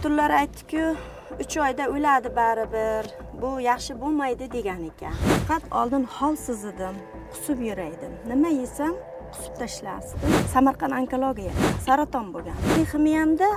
Doktorlar aytdi-ku, 3 oyda o'ladi baribir. Bu yaxshi bo'lmaydi degan ekan. Faqat oldin hol sizidim, qusib yuraydim. Nima yesam qusib tashlasdim. Samarqand onkologiya, saraton bo'lgan. Himiyamda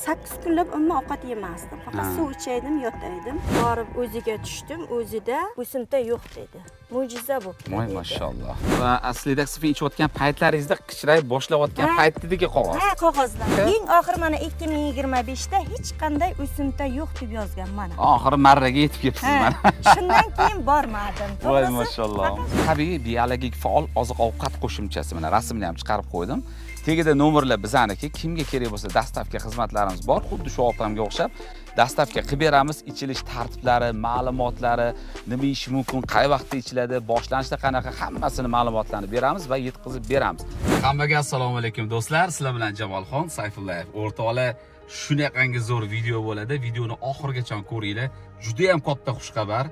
8 kunlab umuman ovqat yemasdim. Faqat suv ichaydim, yotaydim. Borib o'ziga tushdim, o'zida o'simta yo'q dedi. Mo'jiza bu. Voy mashalloh. Va aslida siz ichayotgan paytlaringizda qichrayib boshlayotgan paytdagi qog'oz. Ha, qog'ozlar. Eng oxir mana 2025 da hech qanday o'simta yo'q deb yozgan mana. Oxiri marraga yetib kelibsiz mana. Shundan keyin bormadim. Voy mashalloh. Tabiiy biologik faol oziq-ovqat qo'shimchasi mana rasmini ham chiqarib qo'ydim. Tegida nomerlar bizaniki, kimga kerak bo'lsa dastavka xizmatlarimiz bor, xuddi shu opamga o'xshab. Dastavka qilib beramiz, ichilish tartiblari, ma'lumotlari, nima ichish mumkin, qay vaqtda ichiladi, boshlanishda qanaqa hammasini ma'lumotlarni beramiz va yetkazib beramiz. Hammaga assalomu alaykum do'stlar, sizlar bilan Jamolxon Sayfullayev. O'rtoqlar, shunaqangi zo'r video bo'ladi. Videoni oxirigacha ko'ringlar. Juda ham katta xushxabar.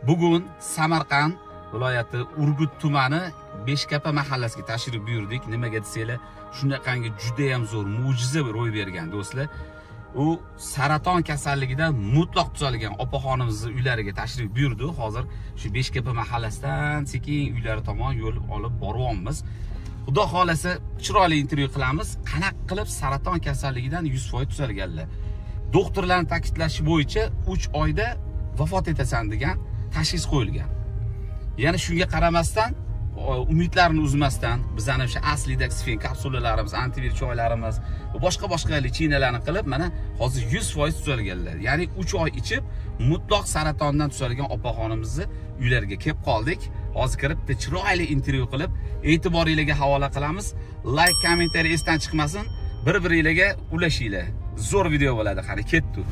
Bugun Samarqand viloyati Urgut tumani Beshkapa mahallasiga tashrif buyurdik. Nimaga desanglar, shunaqangi juda ham zo'r mo'jiza ro'y bergan do'stlar. U saraton kasalligidan mutlaq tuzalgan opaxonimizning uylariga tashrif buyurdi. Hozir shu Beshkapa mahallasidan sekin uylari tomon yo'l olib boryapmiz. Xudo xolasa chiroyli intervyu qilamiz. Qanaqa qilib saraton kasalligidan 100% tuzalganlar. Doktorlarning ta'kidlashi bo'yicha 3 oyda vafot etasan degan tashxis qo'yilgan. Ya'ni shunga qaramasdan umidlarni uzmasdan bizning o'sha aslida sfen kapsulalarimiz, antivirus choylarimiz va boshqa lichinalarni qilib mana hozir 100% tuzalganlar. Ya'ni 3 oy ichib mutlaq saratondan tuzalgan opaxonimizni uylariga kelib qoldik. Hozir kirib chiroyli intervyu qilib e'tiboringizga havola qilamiz. Like, kommentariy esdan chiqmasin. Bir-biringizga ulashinglar. Zo'r video bo'ladi. Qani ketdi.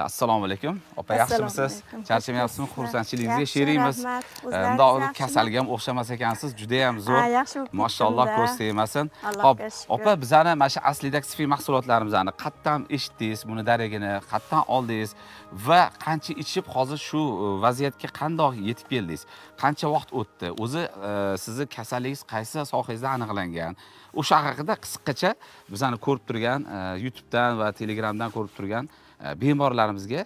Assalomu alaykum. Opa, yaxshimisiz? Charchamayapsizmi? Xursandchiligingizga sherikmiz. Bunday kasalga ham o'xshamas ekansiz. Juda ham zo'r. Mashalloh, ko'z tegmasin. Xo'p, opa, bizani mana shu aslida sifat mahsulotlarimizni qattan eshitdingiz, buni daragini qattan oldingiz va qancha ichib hozir shu vaziyatga qandoq yetib keldingiz? Qancha vaqt o'tdi? O'zi sizning kasalligingiz qaysi sohangizda aniqlangan? O'sha haqida qisqacha bizani ko'rib turgan YouTube'dan va Telegram'dan ko'rib turgan bemorlarimizga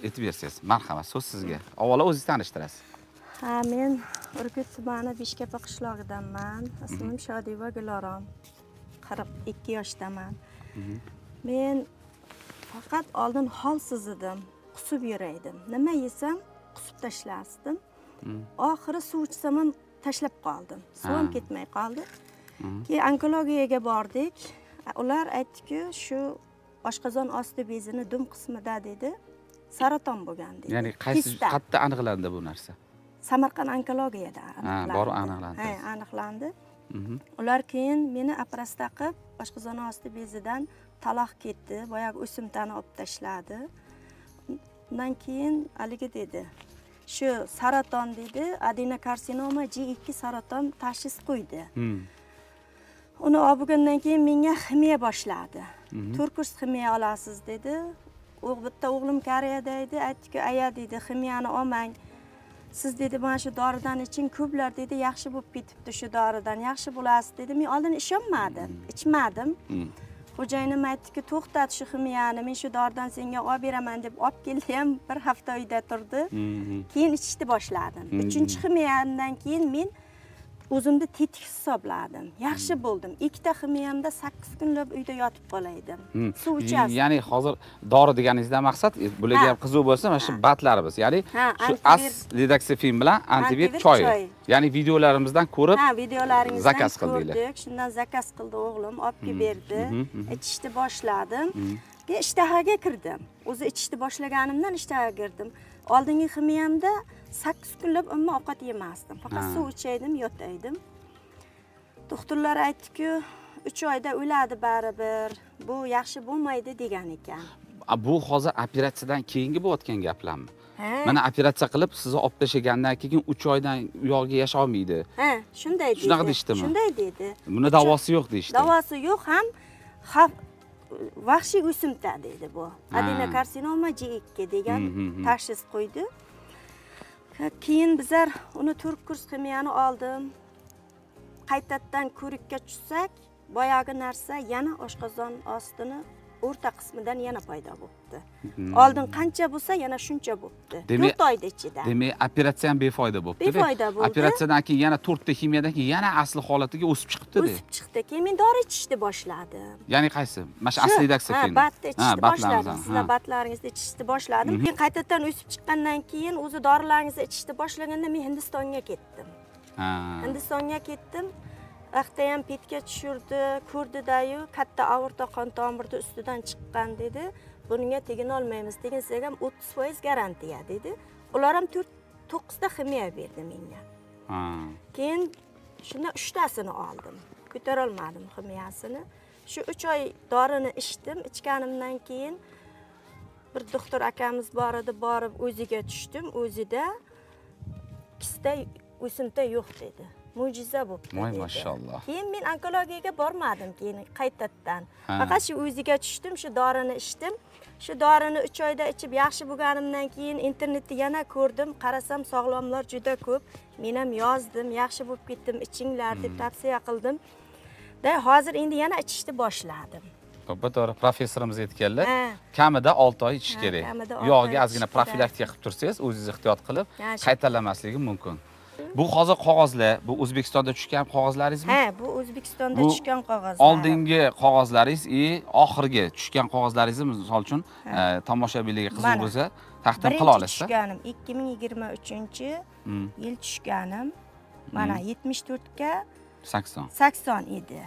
aytib bersangiz. Marhamat, so'z sizga. Avvalo o'zingizni tanishtirasiz. Ha, men Urgut tumani Beshkapa qishlog'idanman. Ismim Shodiva Gulorom. 42 yoshdaman. Men faqat oldin hol sizidim, qusib yuraydim. Nima yesam qusib tashlasdim. Oxiri suv ichsam ham tashlab qoldim. Suvim ketmay qoldi. Keyin onkologiyaga bordik. Ular aytdi-ku, shu oshqozon osti bezini dum qismida dedi, saraton bo'lgan dedi. Ya'ni qaysi qayerda aniqlandi bu narsa? Samarqand onkologiyada aniqlandi. Ha, bor aniqlandi. Ha, aniqlandi. Ular keyin meni operatsiya qilib, oshqozon osti bezidan taloq ketdi, boyagi o'simtani olib tashladi. Undan keyin haligi dedi, shu saraton dedi, adenokarsinoma G2 saraton tashxis qo'ydi. Uni olgandan keyin menga ximiya boshladi. 4 kurs ximiya olasiz dedi. Bitta o'g'lim Koreyada edi, aytdi-ku, aya dedi, ximiyani olmang. Siz dedi, mana shu doridan iching, ko'plar dedi, yaxshi bo'lib ketibdi shu doridan, yaxshi bo'lasiz dedi. Men oldin ishonmadim, ichmadim. Xo'jayinim aytdi-ku, to'xtat shu ximiyani, men shu doridan senga olib beraman deb olib keldi ham bir hafta uyda turdi. Keyin ichishni boshladim. 3-ximiyamdan keyin men o'zimni tetik hisobladim. Yaxshi bo'ldim. Ikkita ximiyamda 8 kunlab uyda yotib qolaydim. Suv ichasiz. Ya'ni hozir dori deganingizdan maqsad, bularga ham qiziq bo'lsa, mana shu batlarimiz, ya'ni shu Lidaxifin bilan antivir choyi. Ya'ni videolarimizdan ko'rib, zakaz qildinglar. Shundan zakaz qildi o'g'lim, olib kelib berdi. Ichishni boshladim. Keyin ishtahaga kirdim. O'zi ichishni boshlaganimdan ishtahaga kirdim. Oldingi ximiyamda 8 kunlab umuman ovqat yemasdim. Faqat suv ichaydim, yotaydim. Doktorlar aytdi-ku, 3 oyda o'ladi baribir. Bu yaxshi bo'lmaydi degan ekan. Bu hozir operatsiyadan keyingi bo'layotgan gaplarmi? Mana operatsiya qilib, sizni olib tashlagandan keyin 3 oydan u yoqqa yasha olmaydi. Ha, shunday dedi. Shunaqa deyshdimi? Shunday dedi. Buni davosi yo'q deyishdi. Davosi yo'q ham vahshiy o'simta dedi bu. Adenokarsinoma G2 degan tashxis qo'ydi. Keyin bizlar uni 4 kurs kimyoni oldim. Qaytadan ko'rikka tushsak, boyagi narsa yana oshqozon ostini o'rta qismidan yana paydo bo'ldi. Oldin qancha bo'lsa, yana shuncha bo'ldi. 4 oyda ichida. Demak, operatsiya ham befoyda bo'ldi. Befoyda bo'ldi. Operatsiyadan keyin yana 4 ta ximiyadan keyin yana asli holatiga o'sib chiqibdi-da. O'sib chiqdi. Keyin men dori ichishni boshladim. Ya'ni qaysi? Mana shu aslidaksifin. Ha, batni ichishni boshladim. Sizlar batlaringizni ichishni boshladim. Keyin qaytadan o'sib chiqqandan keyin o'zi dorilaringizni ichishni boshlaganda men Hindistonga ketdim. Hindistonga ketdim. Vaqtda ham petga tushirdi, ko'rdi-dayu, katta aorta qon tomirida ustidan chiqqan dedi. Bunga tegina olmaymiz. Teginsam ham 30% garantiya dedi. Ular ham 9 ta ximiya berdi menga. Keyin shunda 3 tasini oldim. Ko'tara olmadim ximiyasini. Shu 3 oy dorini ichdim. Ichganimdan keyin bir doktor akamiz bor edi, borib o'ziga tushdim. O'zida ikkisida o'simta yo'q dedi. Mo'jiza bo'ldi. Voy mashalloh. Keyin men onkologiyaga bormadim keyin qaytadan. Faqat shu o'ziga tushdim, shu dorini ichdim. Shu dorini 3 oyda ichib yaxshi bo'lganimdan keyin internetda yana ko'rdim, qarasam sog'lomlar juda ko'p. Men ham yozdim, yaxshi bo'lib ketdim, ichinglar deb tavsiya qildim. Da hozir endi yana ichishni boshladim. To'g'ri, professorimiz aytganlar, kamida 6 oy ichish kerak. Yog'iga ozgina profilaktika qilib tursangiz, o'zingiz ehtiyot qilib, qaytalamasligi mumkin. Bu hozir qog'ozlar, bu O'zbekistonda tushgan qog'ozlaringizmi? Ha, bu O'zbekistonda tushgan qog'ozlar. Oldingi qog'ozlaringiz oxirgi tushgan qog'ozlaringizni misol uchun tomoshabinlarga qiziq bo'lsa taqdim qila olasiz. Tushganim 2023-yil tushganim. Mana 74 ga 80 edi.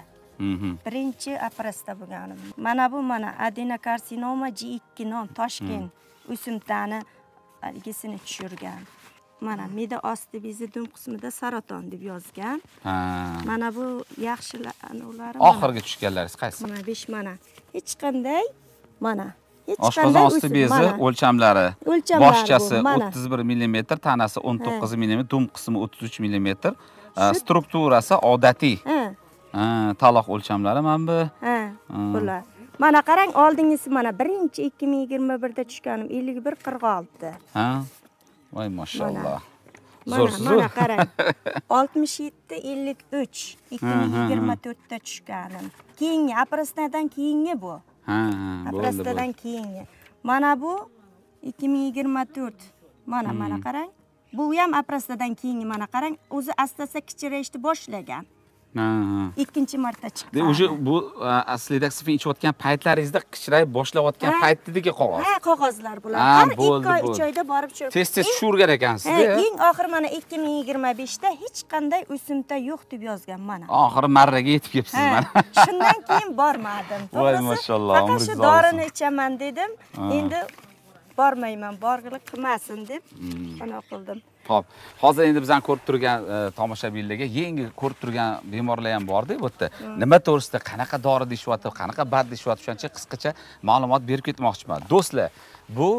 Birinchi operatsiya bo'lganim. Mana bu adenokarsinoma G2 nom Toshkent o'simtani algisini tushirgan. Mana me'da osti bezi dum qismida saraton deb yozgan. Mana bu yaxshilar ular. Oxirgi tushganlaringiz qaysi? Mana 5 mana. Hech qanday mana. Oshqozon osti bezi o'lchamlari. Boshchasi 31 mm, tanasi 19 mm, dum qismi 33 mm. Strukturasi odatiy. Taloq o'lchamlari mana bu. Bular. Mana qarang, oldingisi mana birinchi 2021 da tushganim 51-46. Voy mashalloh. Mana qarang. 67-53 2024 da tushganim. Keyingi operatsiyadan keyingi bu. Operatsiyadan keyingi. Mana bu 2024. Mana qarang. Bu ham operatsiyadan keyingi mana qarang, o'zi asta-asta kichrayishni boshlagan. Ikkinchi marta chiqqan. O'sha bu aslida sifin ichayotgan paytlaringizda kichrayib boshlayotgan paytdagi qog'oz. Ha, qog'ozlar bular. Har 2 oy 3 oyda borib tushirib. Tez tushirgan ekansiz-da. Eng oxir mana 2025 da hech qanday o'simta yo'q deb yozgan mana. Oxiri marraga yetib kelibsiz mana. Shundan keyin bormadim. Voy mashalloh. Faqat shu dorini ichaman dedim. Endi bormayman, borg'iliq qilmasin deb qana qildim. Xo'p, hozir endi bizdan ko'rib turgan tomoshabinlarga yengil ko'rib turgan bemorlar ham bor-da, bu yerda. Nima to'g'risida qanaqa dori deyishyapti, qanaqa bad deyishyapti, shuncha qisqacha ma'lumot berib ketmoqchiman. Do'stlar, bu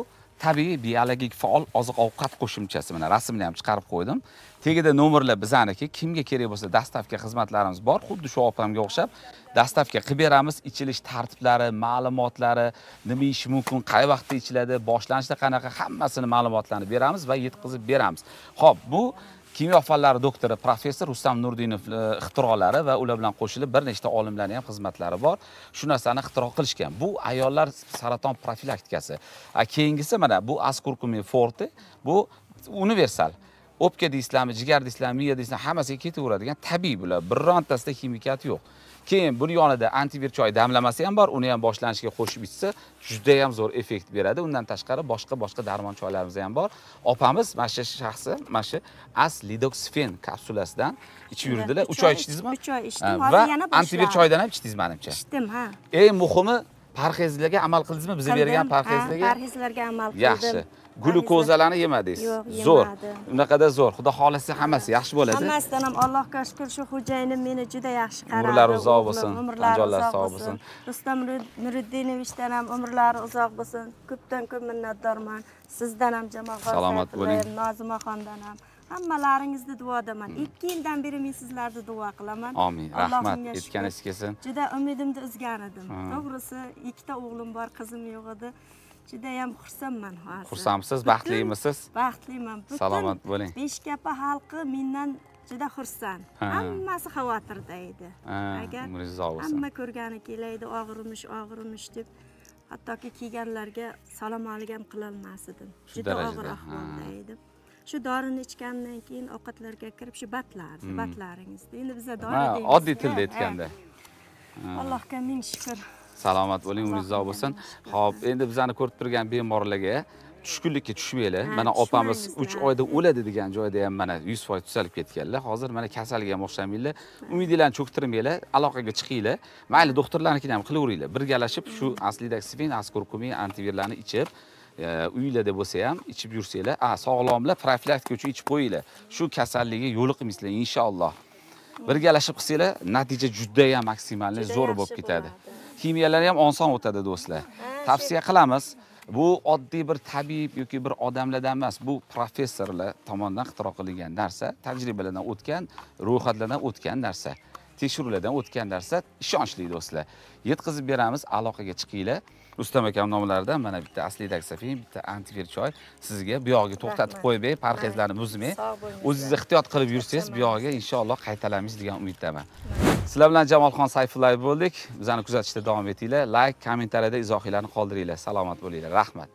tabiiy biologik faol oziq-ovqat qo'shimchasi. Mana rasmni ham chiqarib qo'ydim. Tegida nomerlar bizaniki, kimga kerak bo'lsa dastavka xizmatlarimiz bor. Xuddi shu opamga o'xshab dastavka qilib beramiz. Ichilish tartiblari, ma'lumotlari, nima ish mumkin, qay vaqtda ichiladi, boshlanishda qanaqa, hammasini ma'lumotlarni beramiz va yetkazib beramiz. Xo'p, bu kimyo fanlari doktori professor Rustam Nurdinov ixtirolari va ular bilan qo'shilib bir nechta olimlarning ham xizmatlari bor. Shu narsani ixtiro qilishgan. Bu ayollar saraton profilaktikasi. Keyingisi mana bu askurkumin forte, bu universal. O'pka deysizlarmi, jigar deysizlarmi, miya deysizlarmi, hammasiga ketaveradigan tabiiy bular. Birontasida ximikati yo'q. Keyin buni yonida antivir choy damlamasi ham bor, uni ham boshlanishiga qo'shib ichsa, juda ham zo'r effekt beradi. Undan tashqari boshqa darmon choylarimiz ham bor. Opamiz mana shu shaxsi, mana shu Lidoxfen kapsulasidan ichib yurdilar. 3 oy ichdingizmi? 3 oy ichdim. Hozir yana boshladim. Antivir choydan ham ichdingiz menimcha. Ichdim, ha. Eng muhimi parhezlarga amal qildingizmi? Bizga bergan parhezlarga? Parhezlarga amal qildim. Yaxshi. Glukozalarni yemadingiz. Zo'r. Unaqada zo'r. Xudo xolasa hammasi yaxshi bo'ladi. Hammasidan ham Allohga shukr, shu xo'jayinim meni juda yaxshi qaradi. Umrlari uzoq bo'lsin. Jonlari sog' bo'lsin. Rustam Nuriddinovichdan ham umrlari uzoq bo'lsin. Ko'pdan ko'p minnatdorman. Sizdan ham jamoat salomat bo'ling. Nozimaxondan ham, Hammalaringizni duodaman. 2 yildan beri men sizlarni duo qilaman. Amin. Rahmat. Aytganingiz kelsin. Juda umidimni uzgan edim. To'g'risi, 2 ta o'g'lim bor, qizim yo'q edi. Juda ham xursandman hozir. Xursandmisiz, baxtlimisiz? Baxtliman. Salomat bo'ling. Beshkapa xalqi mendan juda xursand. Hammasi xavotirda edi. Agar hamma ko'rgani kelaydi, og'irmish deb hattoki kelganlarga salom alaykum qilolmas edim. Juda og'ir ahvolda edim. Shu dorini ichgandan keyin ovqatlarga kirib shu batlaringizda. Endi bizda dori deymiz. Oddiy tilda aytganda. Allohga ming shukr. Salomat bo'ling, umringiz bo'lsin. Xo'p, endi bizani ko'rib turgan bemorlarga tushkunlikka tushmaylar. Mana opamiz 3 oyda o'ladi degan joyda ham mana 100% tuzalib ketganlar. Hozir mana kasalga ham o'xshamanglar. Umidinglarni cho'ktirmanglar, aloqaga chiqinglar. Mayli, doktorlarnikini ham qilaveringlar. Birgalashib shu aslidagi sfen, askorkumin, antivirlarni ichib, uylarda bo'lsa ham ichib yursanglar, sog'lomlar profilaktika uchun ichib qo'yinglar. Shu kasallikka yo'liqmaysizlar inshaalloh. Birgalashib qilsanglar, natija juda ham maksimalni zo'r bo'lib ketadi. Kimiyalari ham oson o'tadi do'stlar. Tavsiya qilamiz. Bu oddiy bir tabib yoki bir odamlardan emas, bu professorlar tomonidan ixtiro qilingan narsa, tajribalardan o'tgan, ro'yxatlardan o'tgan narsa, tekshiruvlardan o'tgan narsa, ishonchli do'stlar. Yetkazib beramiz, aloqaga chiqinglar. Rustam akam nomlaridan mana bitta aslidagi safin, bitta antivir choy sizga bu yog'iga to'xtatib qo'ymay, parhezlarni buzmay, o'zingiz ehtiyot qilib yursangiz, bu yog'iga inshaalloh qaytalaymiz degan umiddaman. Sizlar bilan Jamolxon Sayfullayev bo'ldik. Bizani kuzatishda davom etinglar. Like, kommentariyada izohinglarni qoldiringlar. Salomat bo'linglar. Rahmat.